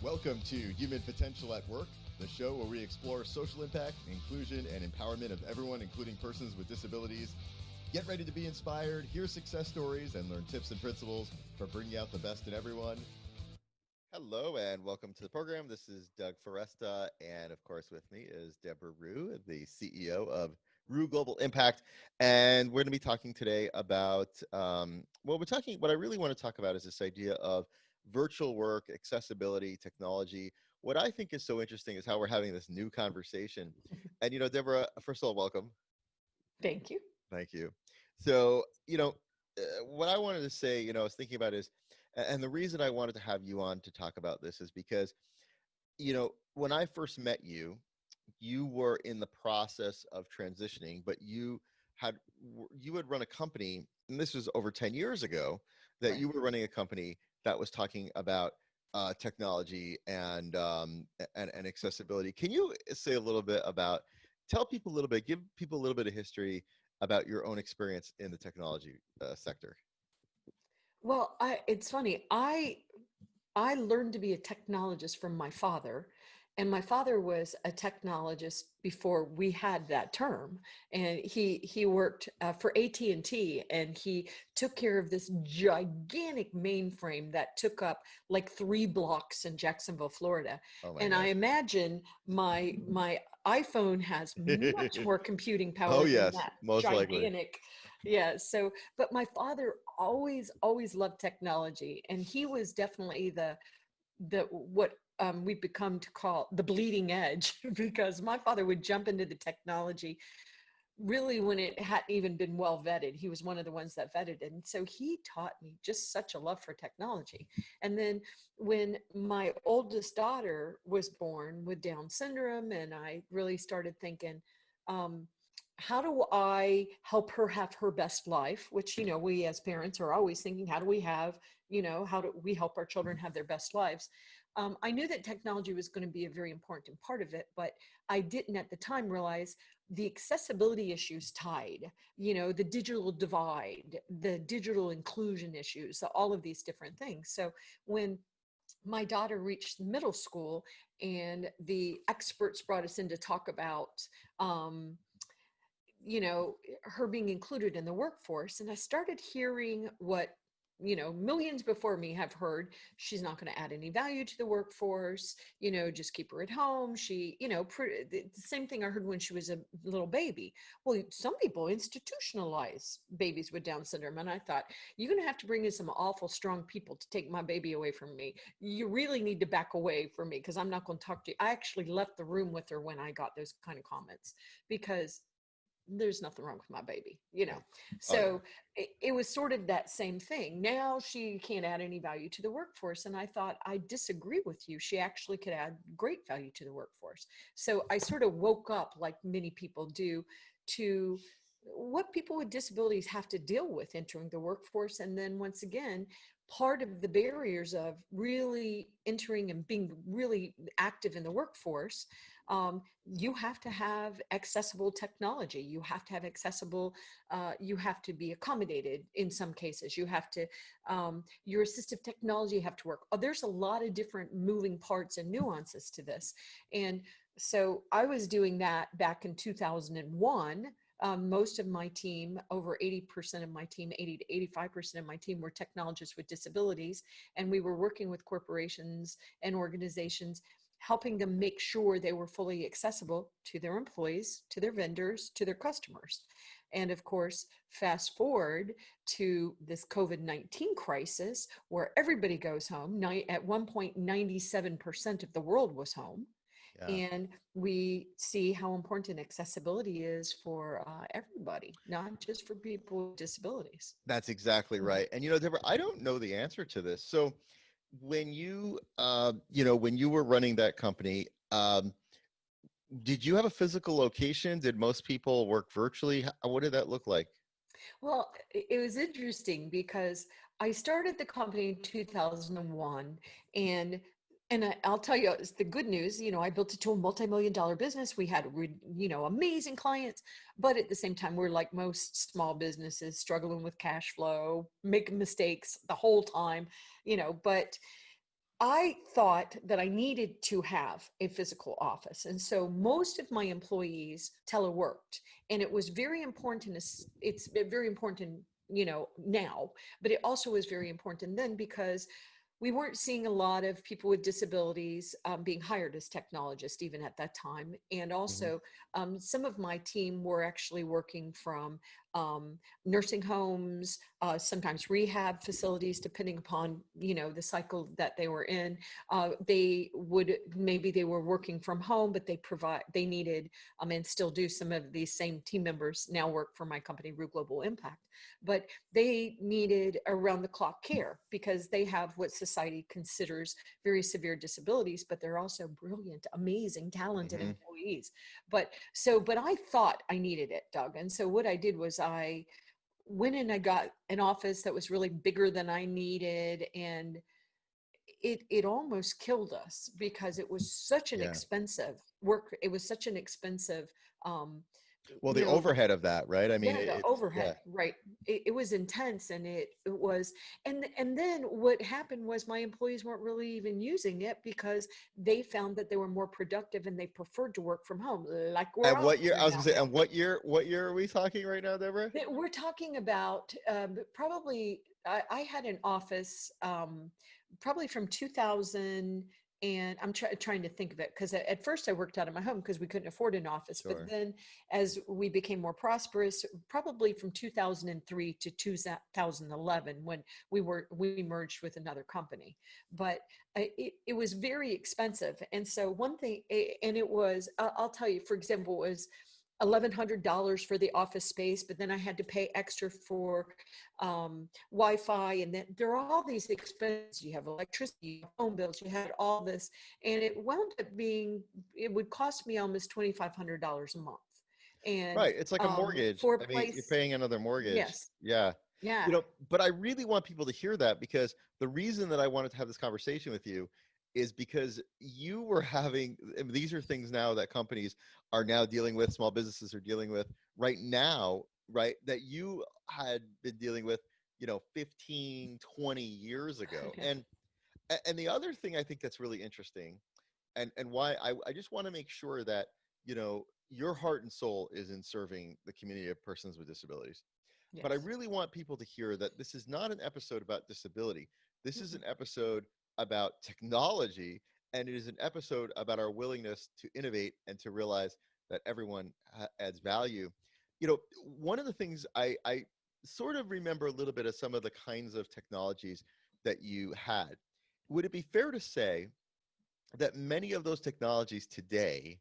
Welcome to Human Potential at Work, the show where we explore social impact, inclusion, and empowerment of everyone, including persons with disabilities. Get ready to be inspired, hear success stories, and learn tips and principles for bringing out the best in everyone. Hello, and welcome to the program. This is Doug Foresta, and of course with me is Debra Rue, the CEO of Rue Global Impact. And we're going to be talking today about, what I really want to talk about is this idea of virtual work, accessibility, technology. What I think is so interesting is how we're having this new conversation. And, Debra, first of all, welcome. Thank you. Thank you. So, what I wanted to say, I was thinking about is, and the reason I wanted to have you on to talk about this is because, when I first met you, you were in the process of transitioning, but you had run a company, and this was over 10 years ago, that Right. you were running a company that was talking about technology and accessibility. Can you say a little bit about, give people a little bit of history about your own experience in the technology sector? Well, it's funny. I learned to be a technologist from my father, and my father was a technologist before we had that term. And he worked for AT&T, and he took care of this gigantic mainframe that took up like 3 blocks in Jacksonville, Florida. Oh my And I gosh. imagine my iPhone has much more computing Oh power than yes, that most likely. gigantic. Yeah. So, but my father always loved technology, and he was definitely the what we've become to call the bleeding edge because my father would jump into the technology really when it hadn't even been well vetted. He was one of the ones that vetted it. And so he taught me just such a love for technology. And then when my oldest daughter was born with Down syndrome, and I really started thinking, um, how do I help her have her best life? Which, we as parents are always thinking, how do we have, how do we help our children have their best lives? I knew that technology was going to be a very important part of it, but I didn't at the time realize the accessibility issues tied, the digital divide, the digital inclusion issues, so all of these different things. So when my daughter reached middle school and the experts brought us in to talk about, um, her being included in the workforce, and I started hearing what millions before me have heard. She's not going to add any value to the workforce, just keep her at home. She, the same thing I heard when she was a little baby. Well, some people institutionalize babies with Down syndrome, and I thought, you're going to have to bring in some awful strong people to take my baby away from me. You really need to back away from me because I'm not going to talk to you. I actually left the room with her when I got those kind of comments because there's nothing wrong with my baby, Oh yeah. so it was sort of that same thing. Now she can't add any value to the workforce, and I thought, I disagree with you. She actually could add great value to the workforce. So I sort of woke up, like many people do, to what people with disabilities have to deal with entering the workforce. And then once again, part of the barriers of really entering and being really active in the workforce, you have to have accessible technology. You have to have accessible, you have to be accommodated in some cases. You have to, your assistive technology have to work. There's a lot of different moving parts and nuances to this. And so I was doing that back in 2001. Most of my team, over 80% of my team, 80 to 85% of my team were technologists with disabilities. And we were working with corporations and organizations, helping them make sure they were fully accessible to their employees, to their vendors, to their customers. And of course, fast forward to this COVID-19 crisis where everybody goes home. At one point, 97% of the world was home. Yeah. And we see how important accessibility is for everybody, not just for people with disabilities. That's exactly Mhm. right. And Deborah, I don't know the answer to this. So when when you were running that company, did you have a physical location? Did most people work virtually? What did that look like? Well, it was interesting because I started the company in 2001, and I'll tell you, it's the good news. I built it to a multi-million-dollar business. We had, amazing clients, but at the same time, we're like most small businesses, struggling with cash flow, making mistakes the whole time. But I thought that I needed to have a physical office. And so most of my employees teleworked. And it was very important. It's very important, now, but it also was very important then because we weren't seeing a lot of people with disabilities being hired as technologists even at that time. And Hmm. also some of my team were actually working from nursing homes, sometimes rehab facilities, depending upon, the cycle that they were in. Maybe they were working from home, but they needed, and still do, some of these same team members now work for my company, Rue Global Impact, but they needed around the clock care because they have what society considers very severe disabilities, but they're also brilliant, amazing, talented Hmm. employees. But I thought I needed it, Doug. And so what I did was I went and I got an office that was really bigger than I needed. And it almost killed us because it was such an Yeah. expensive work. It was such an expensive, um, Well, you the know, overhead of that, right? I mean, yeah, the yeah. overhead, right. It was intense, and it was, and then what happened was my employees weren't really even using it because they found that they were more productive and they preferred to work from home, like we're And all what year, I doing was gonna out say, now. and what year are we talking right now, Deborah? We're talking about probably, I had an office probably from 2000, and I'm trying to think of it because at first I worked out of my home because we couldn't afford an office. But Sure. then as we became more prosperous, probably from 2003 to 2011, when we merged with another company. But it was very expensive. And so one thing, and it was, I'll tell you, for example, was $1,100 for the office space, but then I had to pay extra for Wi-Fi, and then there are all these expenses. You have electricity, you have phone bills, you had all this, and it wound up being, it would cost me almost $2,500 a month, and Right. It's like a mortgage. for a I mean, you're place. paying another mortgage. Yes, Yeah. yeah, But I really want people to hear that, because the reason that I wanted to have this conversation with you is because you were having, I mean, these are things now that companies are now dealing with, small businesses are dealing with right now, right? That you had been dealing with, 15, 20 years ago. yeah, And the other thing I think that's really interesting, and why I just want to make sure that, your heart and soul is in serving the community of persons with disabilities. But I yes. really want people to hear that this is not an episode about disability. This is Mm-mm. an episode about technology, and it is an episode about our willingness to innovate and to realize that everyone adds value. One of the things I sort of remember a little bit of some of the kinds of technologies that you had. Would it be fair to say that many of those technologies today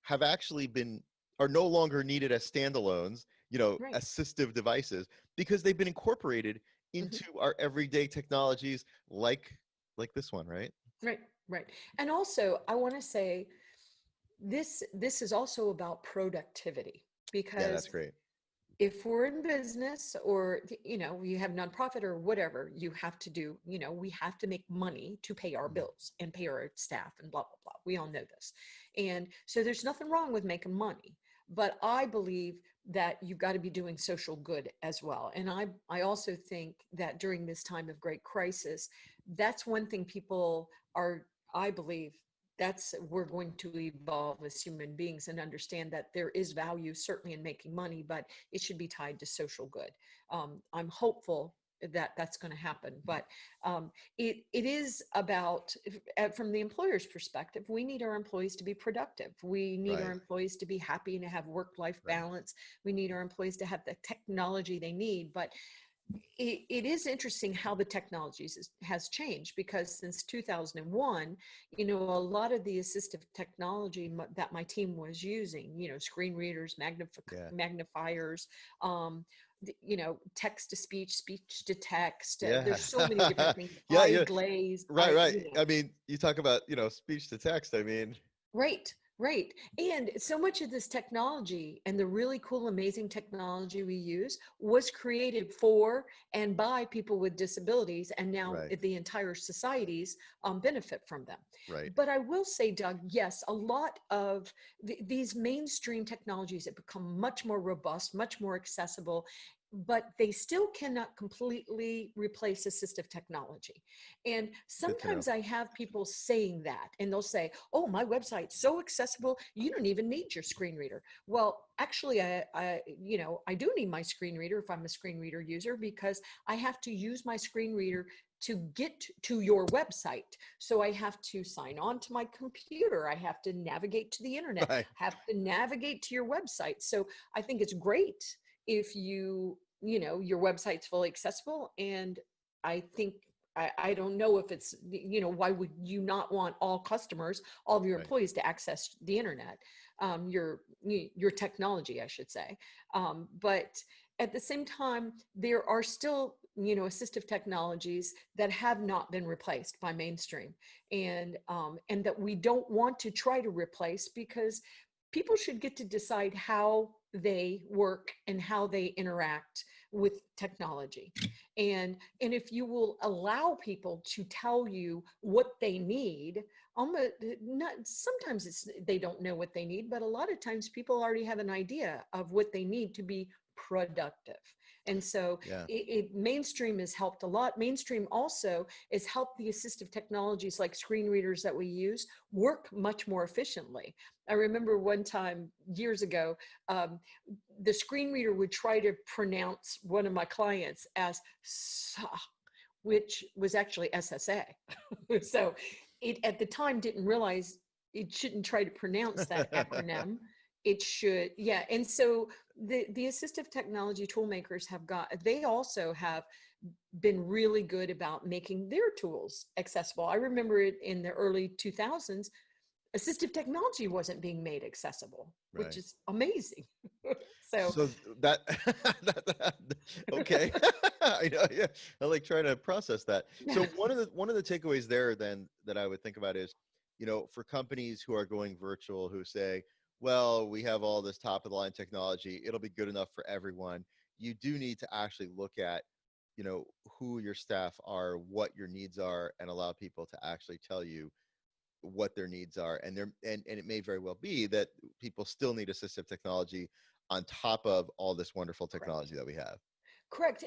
have actually been are no longer needed as standalones, Right. assistive devices, because they've been incorporated Mhm. into our everyday technologies, like this one, right? Right, right. And also, I want to say this is also about productivity Yeah, that's because great. if we're in business or you have nonprofit or whatever, you have to do, we have to make money to pay our Mhm. bills and pay our staff and blah blah blah. We all know this. And so there's nothing wrong with making money, but I believe that you've got to be doing social good as well. And I also think that during this time of great crisis, that's one thing people are, I believe, that's we're going to evolve as human beings and understand that there is value certainly in making money, but it should be tied to social good. I'm hopeful that that's going to happen, but it is about, from the employer's perspective, we need our employees to be productive. We need our Right, employees to be happy and to have work-life right. balance. We need our employees to have the technology they need, but it is interesting how the technologies has changed because since 2001, a lot of the assistive technology that my team was using, screen readers, Yeah, magnifiers, text to speech, speech to text. yeah. There's so many different things. Yeah, Eye yeah. glaze, Right, right. you know. I mean, you talk about, speech to text. I mean, Right, right. And so much of this technology and the really cool, amazing technology we use was created for and by people with disabilities. And now right, the entire societies benefit from them. right. But I will say, Doug, yes, a lot of these mainstream technologies have become much more robust, much more accessible. but they still cannot completely replace assistive technology. And Good to know. sometimes I have people saying that, and they'll say, oh, my website's so accessible, you don't even need your screen reader. Well, actually, I do need my screen reader if I'm a screen reader user, because I have to use my screen reader to get to your website. So I have to sign on to my computer. I have to navigate to the internet, Right. have to navigate to your website. So I think it's great if your website's fully accessible. And I think, I don't know if it's, why would you not want all customers, all of your Right. employees to access the internet, your technology, I should say. But at the same time, there are still, assistive technologies that have not been replaced by mainstream, and that we don't want to try to replace, because people should get to decide how they work and how they interact with technology. And if you will allow people to tell you what they need, almost not, sometimes they don't know what they need, but a lot of times people already have an idea of what they need to be productive. And so Yeah. mainstream has helped a lot. Mainstream also has helped the assistive technologies like screen readers that we use work much more efficiently. I remember one time years ago, the screen reader would try to pronounce one of my clients as "sa," which was actually SSA. So it at the time didn't realize it shouldn't try to pronounce that acronym. It should, yeah. And so the assistive technology tool makers they also have been really good about making their tools accessible. I remember it in the early 2000s, assistive technology wasn't being made accessible, which Right. is amazing. So So that, okay. I know, yeah. I like trying to process that. So one of the takeaways there then that I would think about is, for companies who are going virtual, who say, well, we have all this top of the line technology, it'll be good enough for everyone. You do need to actually look at, who your staff are, what your needs are, and allow people to actually tell you what their needs are. And it may very well be that people still need assistive technology on top of all this wonderful correct. technology that we have. Correct.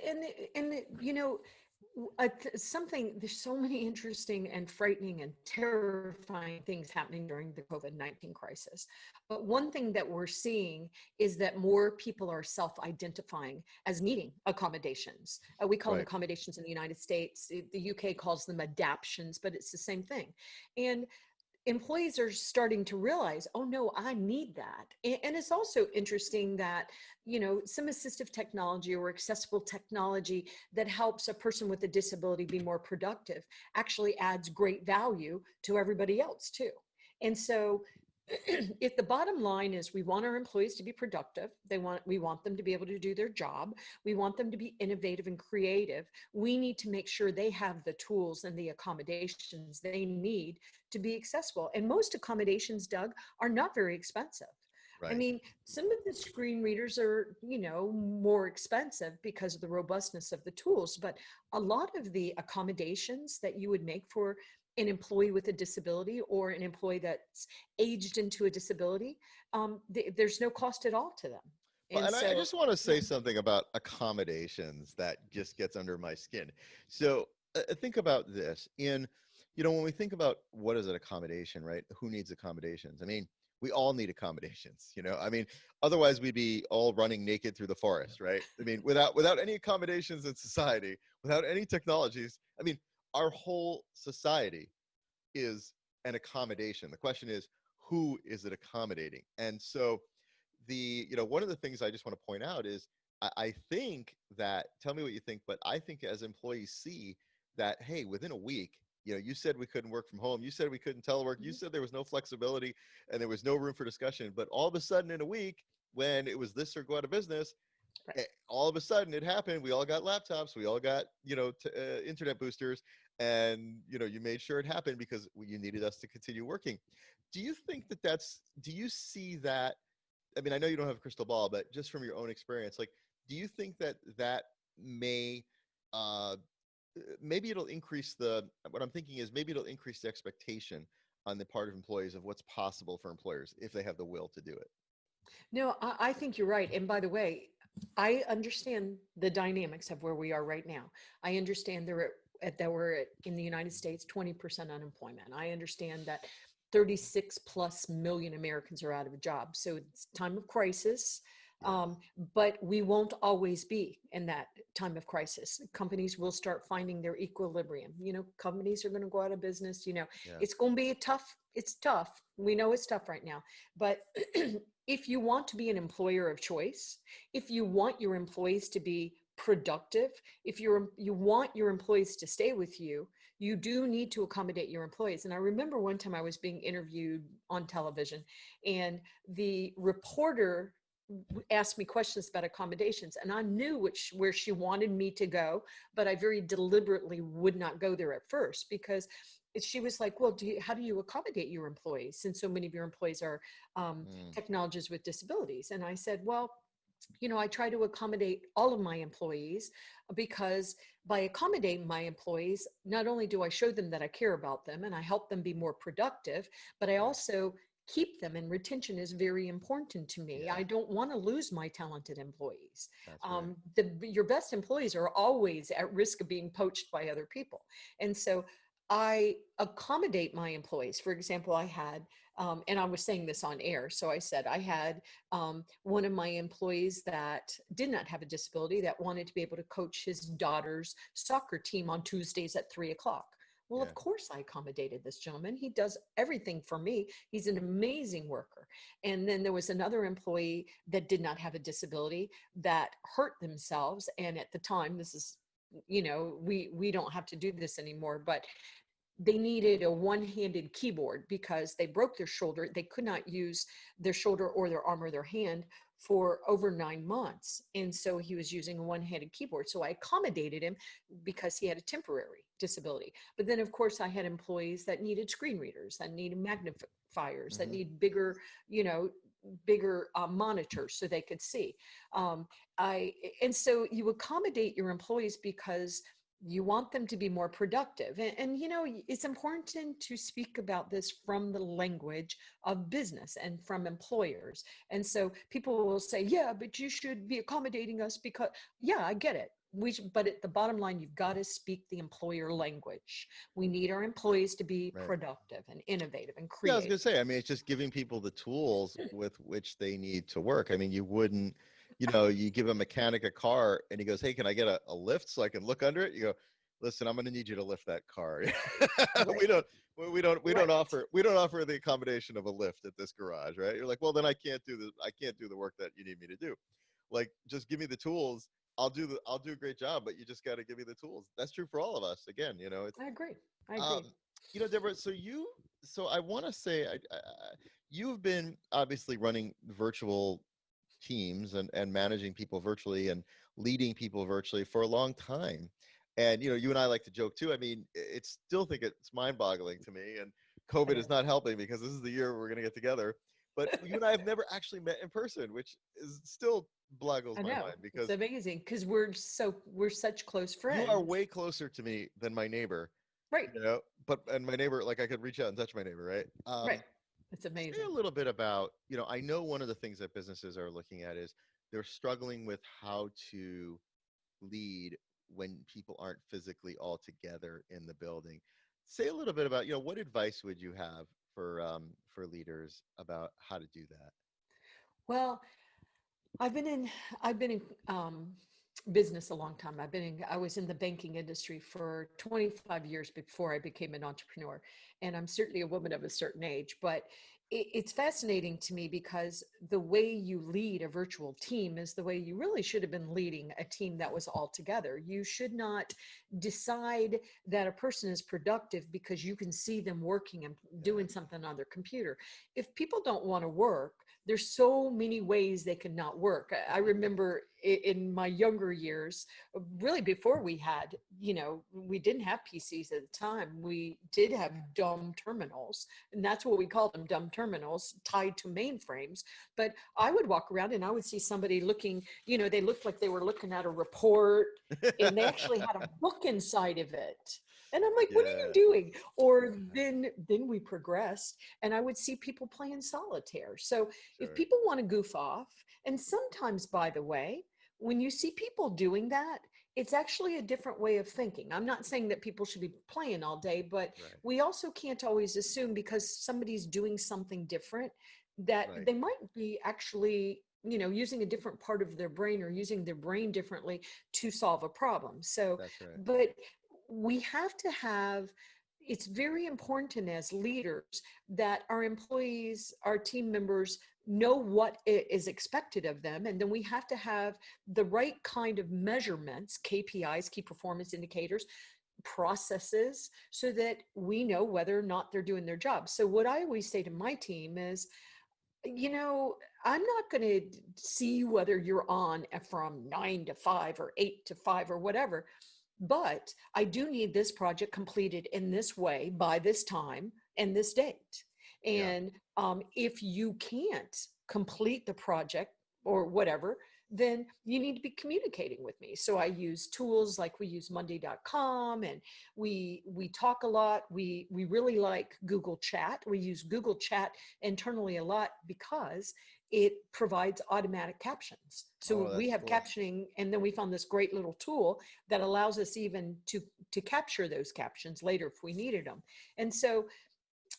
Something, there's so many interesting and frightening and terrifying things happening during the COVID-19 crisis. But one thing that we're seeing is that more people are self-identifying as needing accommodations. We call them Right. accommodations in the United States. The UK calls them adaptions, but it's the same thing. And employees are starting to realize, oh no, I need that. And it's also interesting that, some assistive technology or accessible technology that helps a person with a disability be more productive actually adds great value to everybody else too. And so if the bottom line is we want our employees to be productive, we want them to be able to do their job, we want them to be innovative and creative, we need to make sure they have the tools and the accommodations they need to be accessible. And most accommodations, Doug, are not very expensive. I Right. mean, some of the screen readers are, more expensive because of the robustness of the tools, but a lot of the accommodations that you would make for an employee with a disability or an employee that's aged into a disability, there's no cost at all to them. Well, And and I so, just want to yeah, say something about accommodations that just gets under my skin. So think about this. When we think about what is an accommodation, right? Who needs accommodations? I mean, we all need accommodations. I mean, otherwise we'd be all running naked through the forest, right? I mean, without any accommodations in society, without any technologies, I mean, our whole society is an accommodation. The question is, who is it accommodating? And so one of the things I just want to point out is I think that, tell me what you think, but I think as employees see that, hey, within a week, you said we couldn't work from home, you said we couldn't telework, you mhm, said there was no flexibility and there was no room for discussion, but all of a sudden in a week, when it was this or go out of business, right. all of a sudden it happened. We all got laptops, we all got internet boosters, and you made sure it happened because you needed us to continue working. Do you think do you see that? I mean, I know you don't have a crystal ball, but just from your own experience, like, do you think that may, uh, maybe it'll increase what I'm thinking is maybe it'll increase the expectation on the part of employees of what's possible for employers if they have the will to do it. No, I think you're right. And by the way, I understand the dynamics of where we are right now. I understand that we're at, in the United States, 20% unemployment. I understand that 36 plus million Americans are out of a job. So it's time of crisis. Yeah. But we won't always be in that time of crisis. Companies will start finding their equilibrium. Companies are going to go out of business. Yeah. It's going to be it's tough. We know it's tough right now. But if you want to be an employer of choice, if you want your employees to be productive, if you want your employees to stay with you, you do need to accommodate your employees. And I remember one time I was being interviewed on television, and the reporter asked me questions about accommodations, and I knew where she wanted me to go, but I very deliberately would not go there at first, because she was like, well, how do you accommodate your employees, since so many of your employees are Mm. technologists with disabilities? And I said, well, I try to accommodate all of my employees, because by accommodating my employees, not only do I show them that I care about them and I help them be more productive, but I Right. also keep them, and retention is very important to me. Yeah. I don't want to lose my talented employees. That's right. Your best employees are always at risk of being poached by other people. And so I accommodate my employees. For example, and I was saying this on air. So I said I had one of my employees that did not have a disability that wanted to be able to coach his daughter's soccer team on Tuesdays at 3 o'clock. Well, Yeah. of course, I accommodated this gentleman. He does everything for me. He's an amazing worker. And then there was another employee that did not have a disability that hurt themselves. And at the time, this is, we don't have to do this anymore, but they needed a one-handed keyboard because they broke their shoulder. They could not use their shoulder or their arm or their hand for over 9 months. And so he was using a one-handed keyboard. So I accommodated him because he had a temporary disability. But then, of course, I had employees that needed screen readers, that needed magnifiers, that Hmm. need bigger monitors so they could see. Um, and so you accommodate your employees because you want them to be more productive. And it's important to speak about this from the language of business and from employers. And so people will say, yeah, but you should be accommodating us because, yeah, I get it. But at the bottom line, you've got to speak the employer language. We need our employees to be Right. productive and innovative and Yeah, I was creative. gonna say, I mean, it's just giving people the tools with which they need to work. I mean, you wouldn't, you give a mechanic a car and he goes, hey, can I get a lift so I can look under it? You go, listen, I'm gonna need you to lift that car. we Right. don't we don't Right. offer the accommodation of a lift at this garage, right? You're like, well, then I can't do the work that you need me to do. Like, just give me the tools. I'll do a great job, but you just got to give me the tools. That's true for all of us. Again, it's I agree. I um, agree. Deborah, so I want to say, you've been obviously running virtual teams and managing people virtually and leading people virtually for a long time. And, you and I like to joke too. I mean, it's mind boggling to me. And It COVID is is. not helping because this is the year we're going to get together. But you and I have never actually met in person, which is still boggles I my know. mind It's because amazing because we're such close you are friends. way closer to me than my neighbor, Right. and my neighbor, like, I could reach out and touch my neighbor, right? Right. It's Say a amazing. little bit about, I know one of the things that businesses are looking at is they're struggling with how to lead when people aren't physically all together in the building. Say a little bit about, what advice would you have for leaders about how to do that? Well, I've been in I've been in business a long time. I was in the banking industry for 25 years before I became an entrepreneur, and I'm certainly a woman of a certain age. But it's fascinating to me because the way you lead a virtual team is the way you really should have been leading a team that was all together. You should not decide that a person is productive because you can see them working and Yeah. doing something on their computer. If people don't want to work, there's so many ways they can not work. I remember in my younger years, really before we didn't have PCs at the time. We did have dumb terminals, and that's what we called them, dumb terminals tied to mainframes. But I would walk around and I would see somebody looking, they looked like they were looking at a report, and they actually had a book inside of it. And I'm like, what are you Yeah. doing? Or Yeah. then we progressed, and I would see people playing solitaire. So if Sure. people want to goof off, and sometimes, by the way, when you see people doing that, it's actually a different way of thinking. I'm not saying that people should be playing all day, but Right. we also can't always assume because somebody's doing something different that Right. they might be actually, using a different part of their brain or using their brain differently to solve a problem. So, That's right. but we have to have, it's very important as leaders that our employees, our team members know what is expected of them. And then we have to have the right kind of measurements, KPIs, key performance indicators, processes, so that we know whether or not they're doing their job. So what I always say to my team is, I'm not going to see whether you're on from 9 to 5 or 8 to 5 or whatever, but I do need this project completed in this way by this time and this date. Yeah. And if you can't complete the project or whatever, then you need to be communicating with me. So I use tools like we use Monday.com, and we talk a lot. We really like Google Chat. We use Google Chat internally a lot because it provides automatic captions. So Oh, we that's have cool. captioning, and then we found this great little tool that allows us even to capture those captions later if we needed them. And so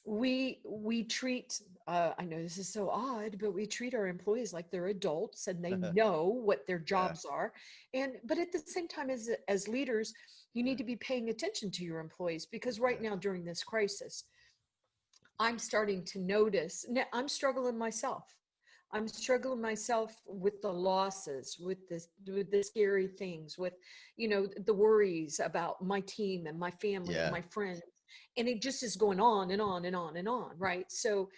we treat, I know this is so odd, but we treat our employees like they're adults and they know what their Yeah. jobs are. And but at the same time, as leaders, you need to be paying attention to your employees, because right Yeah. now during this crisis, I'm starting to notice, now I'm struggling myself. I'm struggling myself with the losses, with the scary things, with, the worries about my team and my family and Yeah. my friends. And it just is going on and on and on and on, right? So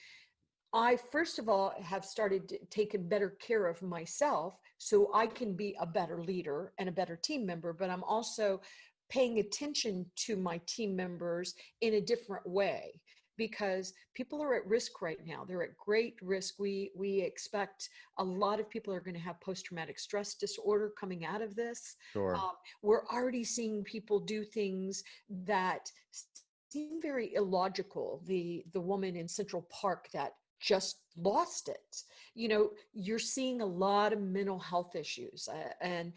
I, first of all, have started taking better care of myself so I can be a better leader and a better team member, but I'm also paying attention to my team members in a different way, because people are at risk right now. They're at great risk. We expect a lot of people are going to have post-traumatic stress disorder coming out of this. Sure. We're already seeing people do things that seem very illogical. The woman in Central Park that just lost it. You're seeing a lot of mental health issues, and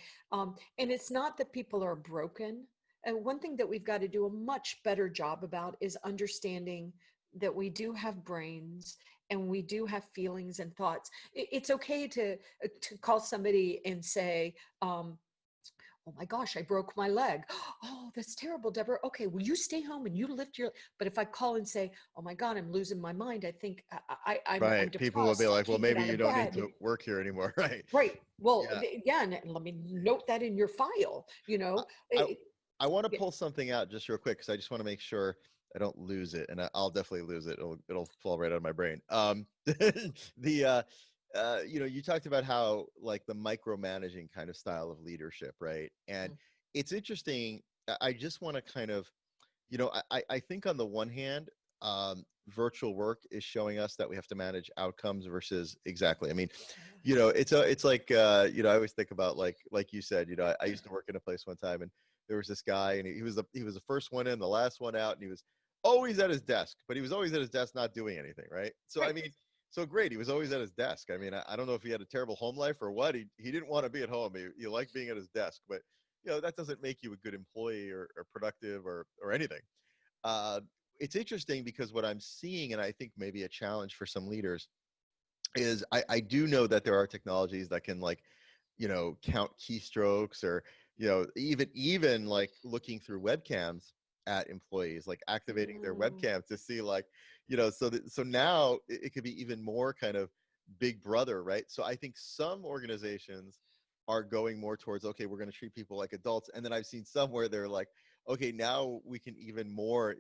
it's not that people are broken. And one thing that we've got to do a much better job about is understanding that we do have brains and we do have feelings and thoughts. It's okay to call somebody and say, oh my gosh, I broke my leg. Oh, that's terrible, Deborah. Okay, will you stay home and you lift your, but if I call and say, oh my God, I'm losing my mind. I think I'm Right. People will be depressed. I like, well, can't get maybe out you of don't need bed. to work here anymore. Right. Right. Well, Yeah. yeah. And let me note that in your file, I, I, It- I want to yeah. pull something out just real quick because I just want to make sure I don't lose it, and I'll definitely lose it. It'll fall right out of my brain. The you talked about how like the micromanaging kind of style of leadership, right? And Mm, it's interesting. I just want to kind of, I think on the one hand, virtual work is showing us that we have to manage outcomes versus exactly. I mean, it's like I always think about like you said, I used to work in a place one time, and there was this guy, and he was the first one in, the last one out, and he was always at his desk, but he was always at his desk not doing anything, right? So I right. mean, so great, he was always at his desk. I mean, I don't know if he had a terrible home life or what. He didn't want to be at home. He liked being at his desk, but that doesn't make you a good employee or productive or anything. uh, it's interesting because what I'm seeing, and I think maybe a challenge for some leaders, is I do know that there are technologies that can count keystrokes, or even like looking through webcams at employees, like activating their Mm, webcam to see so now it could be even more kind of big brother, right? So I think some organizations are going more towards, okay, we're going to treat people like adults, and then I've seen some where they're like, okay, now we can even more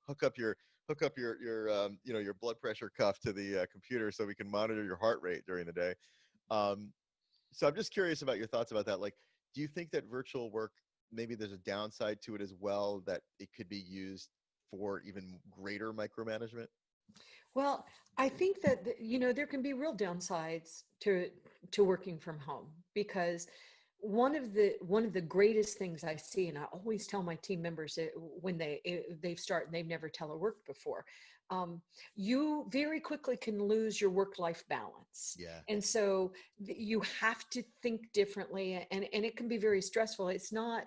hook up your your blood pressure cuff to the computer so we can monitor your heart rate during the day. um, so I'm just curious about your thoughts about that. Like, do you think that virtual work, maybe there's a downside to it as well, that it could be used for even greater micromanagement? well, I think that there can be real downsides to working from home, because one of the greatest things I see, and I always tell my team members that when they start and they've never teleworked before, you very quickly can lose your work-life balance. Yeah. And so you have to think differently, and it can be very stressful. It's not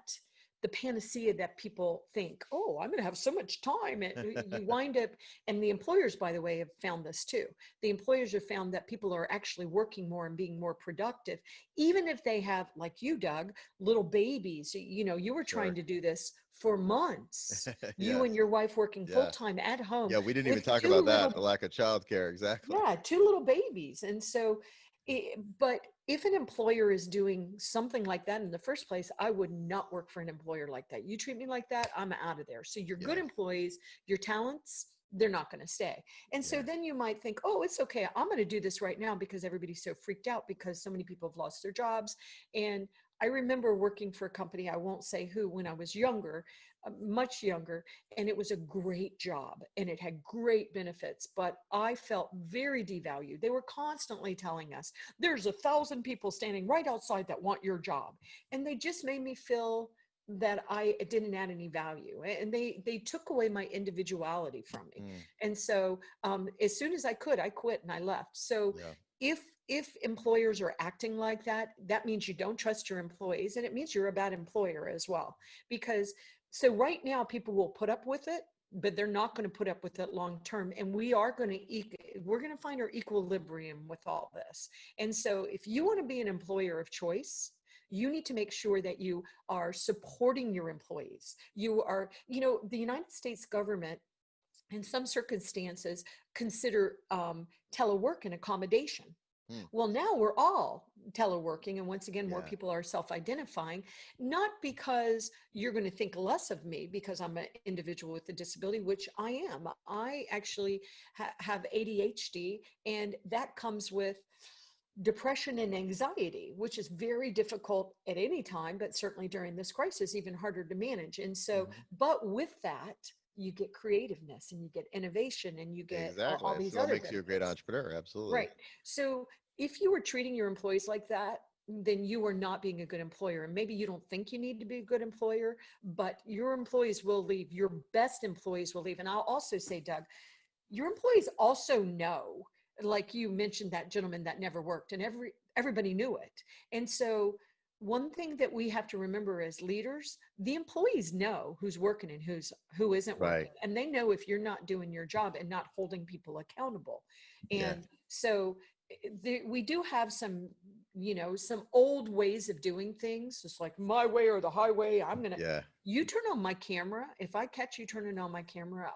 the panacea that people think, oh, I'm going to have so much time. You wind up, and the employers, by the way, have found this too. The employers have found that people are actually working more and being more productive, even if they have, like you, Doug, little babies. You were trying Sure. to do this for months. You and Yes. your wife working Yeah. full-time at home Yeah. We didn't even with talk two about that. little The lack of childcare. Exactly. yeah, two little babies. And so, but if an employer is doing something like that in the first place, I would not work for an employer like that. You treat me like that, I'm out of there. So your good Yeah. employees, your talents, they're not going to stay. And so Yeah. then you might think, oh, it's okay. I'm going to do this right now because everybody's so freaked out because so many people have lost their jobs. And I remember working for a company, I won't say who, when I was younger, much younger, and it was a great job and it had great benefits, but I felt very devalued. They were constantly telling us, there's 1,000 people standing right outside that want your job. And they just made me feel that I didn't add any value, and they took away my individuality from me. Mm, And so as soon as I could, I quit and I left. So yeah. if employers are acting like that, that means you don't trust your employees, and it means you're a bad employer as well. Because so right now people will put up with it, but they're not going to put up with it long term, and we're going to find our equilibrium with all this. And so if you want to be an employer of choice, you need to make sure that you are supporting your employees. You are, the United States government in some circumstances consider telework an accommodation. Mm, Well, now we're all teleworking, and once again, more yeah. people are self-identifying, not because you're going to think less of me because I'm an individual with a disability, which I am. I actually have ADHD, and that comes with depression and anxiety, which is very difficult at any time, but certainly during this crisis, even harder to manage. And so, Mhm. but with that, you get creativeness and you get innovation and you get all Exactly. these So what other makes you a great benefits. entrepreneur? Absolutely. Right. So if you are treating your employees like that, then you are not being a good employer. And maybe you don't think you need to be a good employer, but your employees will leave. Your best employees will leave. And I'll also say, Doug, your employees also know, like you mentioned that gentleman that never worked, and everybody knew it. And so one thing that we have to remember as leaders, the employees know who's working and who isn't Right. working, and they know if you're not doing your job and not holding people accountable. Yeah. And so we do have some old ways of doing things. It's like my way or the highway. Yeah. You turn on my camera. If I catch you turning on my camera,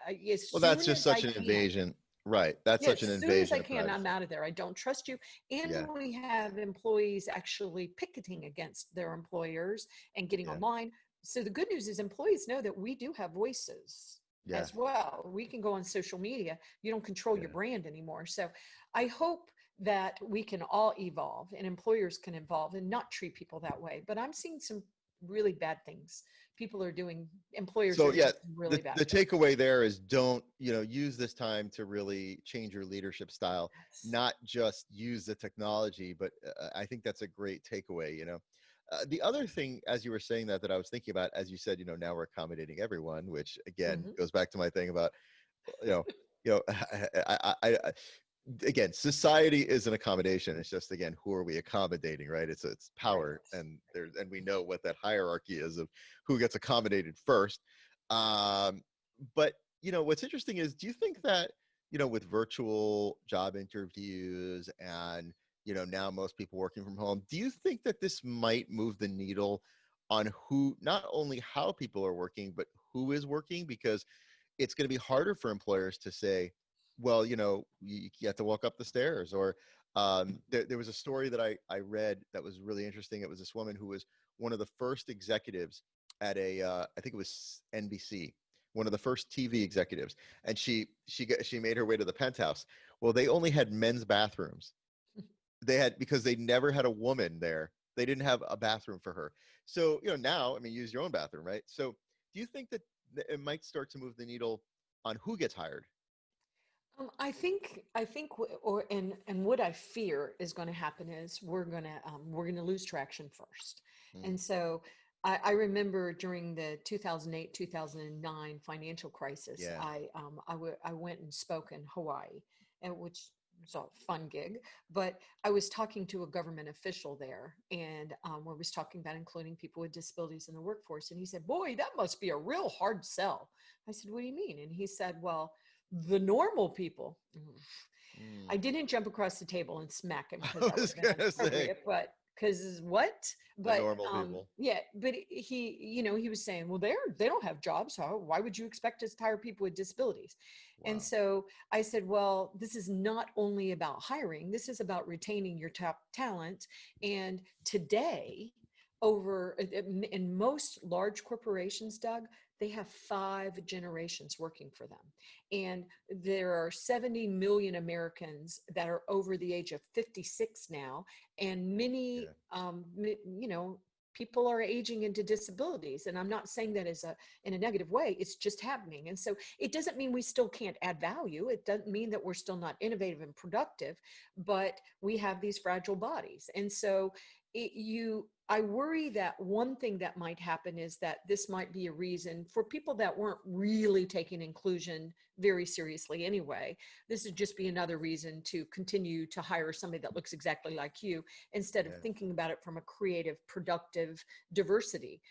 as Well, that's soon just as such I an can, invasion. Right. That's yeah, such as an soon as invasion I of can, I'm privacy. out of there. I don't trust you. And Yeah. we have employees actually picketing against their employers and getting Yeah. online. So the good news is employees know that we do have voices Yeah. as well. We can go on social media. You don't control your Yeah. brand anymore. So I hope that we can all evolve and employers can evolve and not treat people that way. But I'm seeing some really bad things. Employers So are doing yeah, some the really bad the things. takeaway there is don't, use this time to really change your leadership style, Yes. not just use the technology, but I think that's a great takeaway. The other thing, as you were saying that I was thinking about, as you said, now we're accommodating everyone, which again Mhm. goes back to my thing about, you know, I again, society is an accommodation. It's just, again, who are we accommodating, right? It's Right. power, and we know what that hierarchy is of who gets accommodated first. um but what's interesting is, do you think that, with virtual job interviews and now most people working from home, do you think that this might move the needle on who, not only how people are working, but who is working? Because it's going to be harder for employers to say, well, you have to walk up the stairs. Or there was a story that I read that was really interesting. It was this woman who was one of the first executives at I think it was NBC, one of the first TV executives, and she made her way to the penthouse. Well, they only had men's bathrooms. Because they never had a woman there. They didn't have a bathroom for her. So now, I mean, use your own bathroom, right? So do you think that it might start to move the needle on who gets hired? And what I fear is going to happen is we're going to lose traction first. Mm. And so I remember during the 2008 2009 financial crisis, Yeah. I went and spoke in Hawaii, and which was a fun gig. But I was talking to a government official there, and where was talking about including people with disabilities in the workforce. And he said, "Boy, that must be a real hard sell." I said, "What do you mean?" And he said, "Well, the normal people." Mm. I didn't jump across the table and smack him because I that would was have been gonna say inappropriate, but because what? the But normal people. yeah, but he was saying, well, they don't have jobs, so why would you expect us to hire people with disabilities? And Wow. so I said, well, this is not only about hiring, this is about retaining your top talent. And today, in most large corporations, Doug, they have 5 generations working for them. And there are 70 million Americans that are over the age of 56 now. And many, Yeah. people are aging into disabilities. And I'm not saying that in a negative way, it's just happening. And so it doesn't mean we still can't add value. It doesn't mean that we're still not innovative and productive, but we have these fragile bodies. And so I worry that one thing that might happen is that this might be a reason for people that weren't really taking inclusion very seriously anyway. This would just be another reason to continue to hire somebody that looks exactly like you instead of Yeah. thinking about it from a creative, productive diversity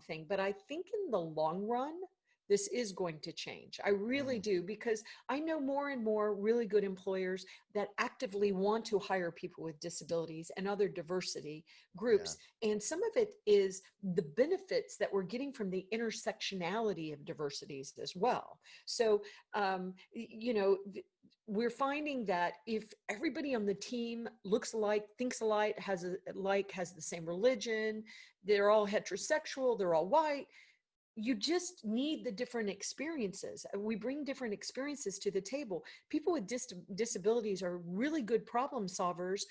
thing. But I think in the long run, this is going to change. I really Mm. do, because I know more and more really good employers that actively want to hire people with disabilities and other diversity Yeah. groups. And some of it is the benefits that we're getting from the intersectionality of diversities as well. So, we're finding that if everybody on the team looks alike, thinks alike, has the same religion, they're all heterosexual, they're all white, you just need the different experiences. We bring different experiences to the table. People with disabilities are really good problem solvers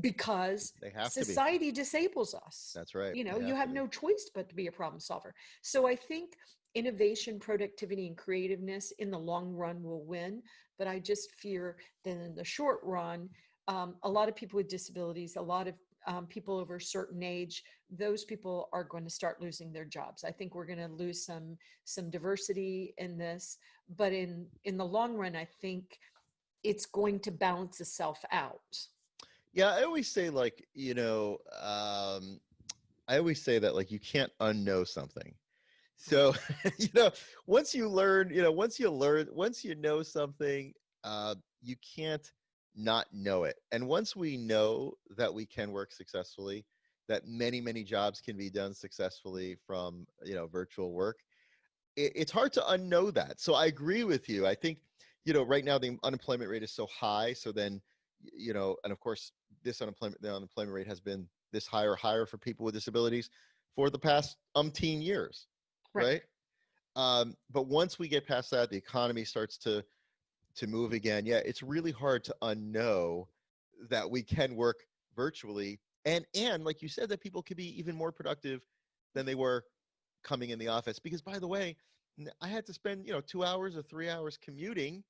because They have to be. society disables us. That's right. You know, They you have to have be. no choice but to be a problem solver. So I think innovation, productivity, and creativeness in the long run will win. But I just fear that in the short run, a lot of people with disabilities, a lot of people over a certain age, those people are going to start losing their jobs. I think we're going to lose some diversity in this, but in the long run, I think it's going to balance itself out. Yeah, I always say I always say that like you can't unknow something. Right. So, once you know something, you can't not know it. And once we know that we can work successfully, that many jobs can be done successfully from, virtual work, it's hard to unknow that. So I agree with you. I think, right now the unemployment rate is so high. So then, and of course, the unemployment rate has been this higher for people with disabilities for the past umpteen years, Right. right? But once we get past that, the economy starts to move again. Yeah, it's really hard to unknow that we can work virtually, and like you said, that people could be even more productive than they were coming in the office. Because by the way, I had to spend 2 hours or 3 hours commuting,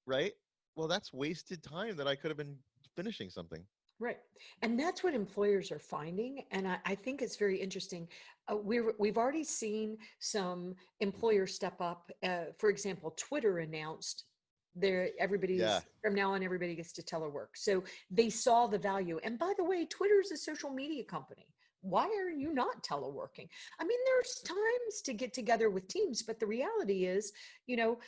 right? Well, that's wasted time that I could have been finishing something. Right. And that's what employers are finding. And I think it's very interesting. We've already seen some employers step up. For example, Twitter announced Yeah, from now on, everybody gets to telework. So they saw the value. And by the way, Twitter is a social media company. Why are you not teleworking? I mean, there's times to get together with teams, but the reality is, you know,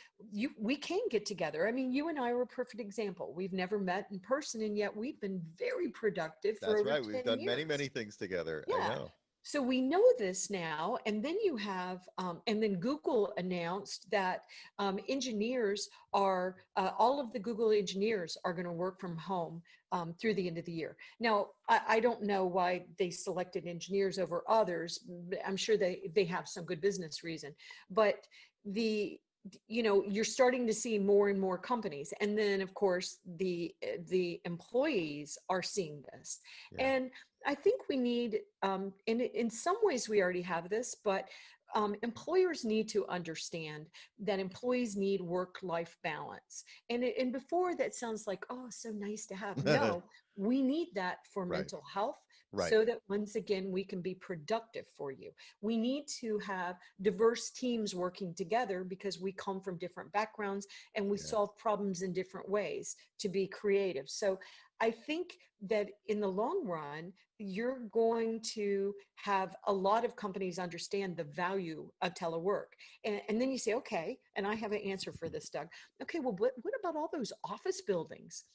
we can get together. I mean, you and I are a perfect example. We've never met in person, and yet we've been very productive for that's over right. We've 10 done many years. things together. I Yeah. know. So we know this now, and then you have, and then Google announced that engineers all of the Google engineers are going to work from home through the end of the year. Now, I don't know why they selected engineers over others. I'm sure they have some good business reason, but the you're starting to see more and more companies, and then of course the employees are seeing this. Yeah. And I think we need, in some ways we already have this, but employers need to understand that employees need work-life balance. And before that sounds like, oh, so nice to have. No, we need that for Right. mental health Right. so that once again, we can be productive for you. We need to have diverse teams working together because we come from different backgrounds and we Yeah. solve problems in different ways to be creative. So I think that in the long run, you're going to have a lot of companies understand the value of telework. And then you say, okay, and I have an answer for this, Doug. Okay, well, what about all those office buildings?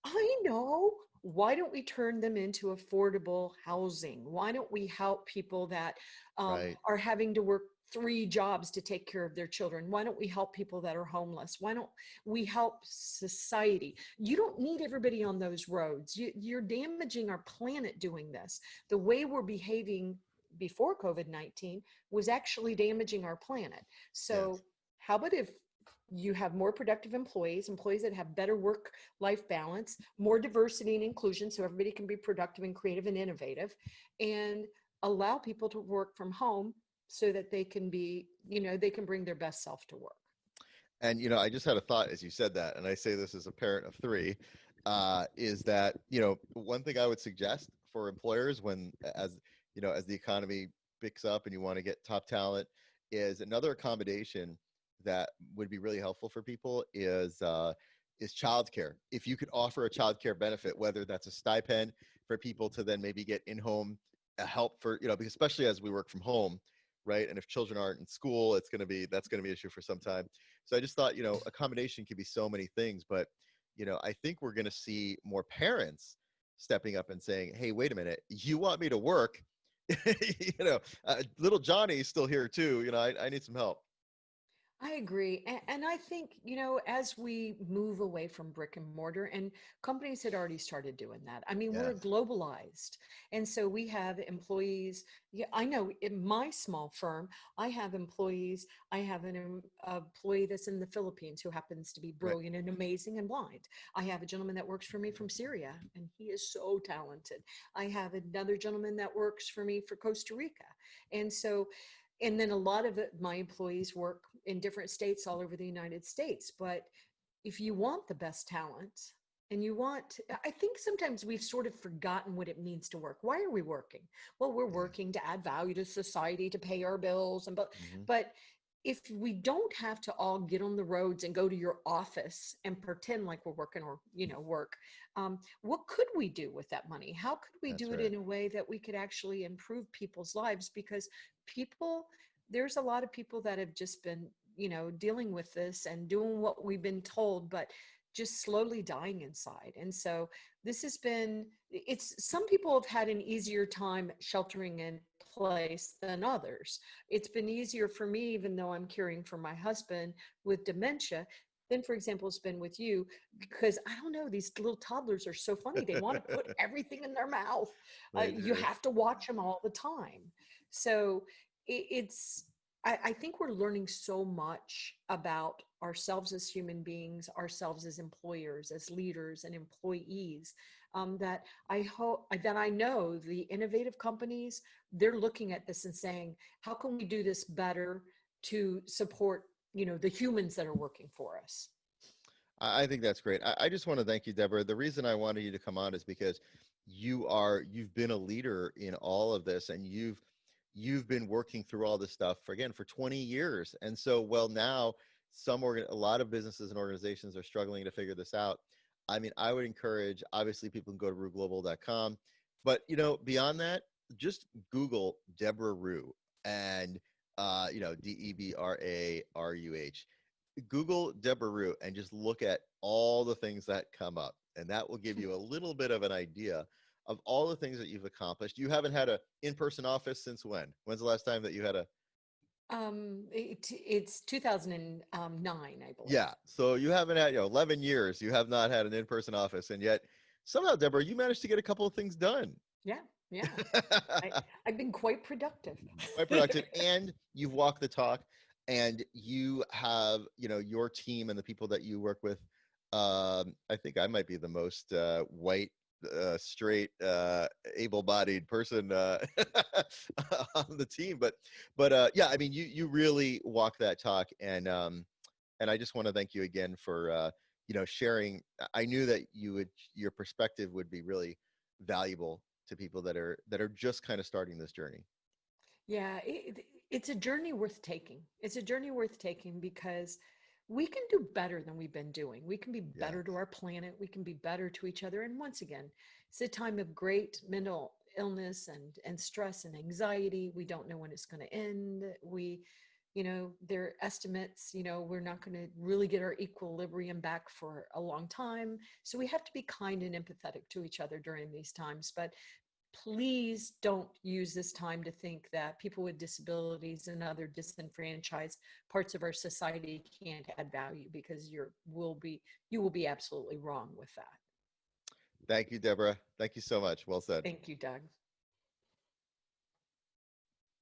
I know. Why don't we turn them into affordable housing? Why don't we help people that Right. are having to work 3 jobs to take care of their children? Why don't we help people that are homeless? Why don't we help society? You don't need everybody on those roads. You're damaging our planet doing this. The way we're behaving before COVID-19 was actually damaging our planet. Yes. So how about if you have more productive employees, employees that have better work-life balance, more diversity and inclusion so everybody can be productive and creative and innovative, and allow people to work from home so that they can be, they can bring their best self to work. And, I just had a thought as you said that, and I say this as a parent of three, is that, one thing I would suggest for employers as the economy picks up and you want to get top talent, is another accommodation that would be really helpful for people is childcare. If you could offer a childcare benefit, whether that's a stipend for people to then maybe get in-home help for, because especially as we work from home, right? And if children aren't in school, that's going to be an issue for some time. So I just thought, accommodation can be so many things, but, I think we're going to see more parents stepping up and saying, hey, wait a minute, you want me to work? Little Johnny's still here too. I need some help. I agree. And I think, as we move away from brick and mortar, and companies had already started doing that. I mean, we're Yes. globalized. And so we have employees. Yeah, I know in my small firm, I have employees. I have an employee that's in the Philippines who happens to be Right. brilliant and amazing and blind. I have a gentleman that works for me from Syria, and he is so talented. I have another gentleman that works for me for Costa Rica. And so, and then a lot of my employees work in different states all over the United States. But if you want the best talent and I think sometimes we've sort of forgotten what it means to work. Why are we working? Well, we're Yeah. working to add value to society, to pay our bills. Hmm. But if we don't have to all get on the roads and go to your office and pretend like we're working or, work, what could we do with that money? How could we That's do it right. in a way that we could actually improve people's lives? Because people, there's a lot of people that have just been, dealing with this and doing what we've been told, but just slowly dying inside. And so some people have had an easier time sheltering in place than others. It's been easier for me, even though I'm caring for my husband with dementia, than, for example, it's been with you, because I don't know, these little toddlers are so funny. They want to put everything in their mouth. They You do. have to watch them all the time. So it's I think we're learning so much about ourselves as human beings, ourselves as employers, as leaders and employees, that I know the innovative companies, they're looking at this and saying, how can we do this better to support, the humans that are working for us? I think that's great. I just want to thank you, Deborah. The reason I wanted you to come on is because you've been a leader in all of this, and you've been working through all this stuff for 20 years. And so, well, now a lot of businesses and organizations are struggling to figure this out. I mean, I would encourage, obviously people can go to rueglobal.com, but beyond that, just Google Deborah Rue and Debraruh. Google Deborah Rue and just look at all the things that come up, and that will give you a little bit of an idea of all the things that you've accomplished. You haven't had a in-person office since when? When's the last time that you had a? It's 2009, I believe. Yeah, so you haven't had 11 years. You have not had an in-person office, and yet somehow, Deborah, you managed to get a couple of things done. Yeah, yeah. I've been quite productive. Quite productive, and you've walked the talk, and you have your team and the people that you work with. I think I might be the most white straight, able-bodied person on the team. But yeah, I mean, you really walk that talk, and I just want to thank you again for sharing. I knew that your perspective would be really valuable to people that are just kind of starting this journey. Yeah, it's a journey worth taking. It's a journey worth taking because we can do better than we've been doing. We can be Yeah. better to our planet. We can be better to each other. And once again, it's a time of great mental illness and stress and anxiety. We don't know when it's going to end. There are estimates, we're not going to really get our equilibrium back for a long time. So we have to be kind and empathetic to each other during these times. But please don't use this time to think that people with disabilities and other disenfranchised parts of our society can't add value, because you will be absolutely wrong with that. Thank you, Deborah. Thank you so much. Well said. Thank you, Doug.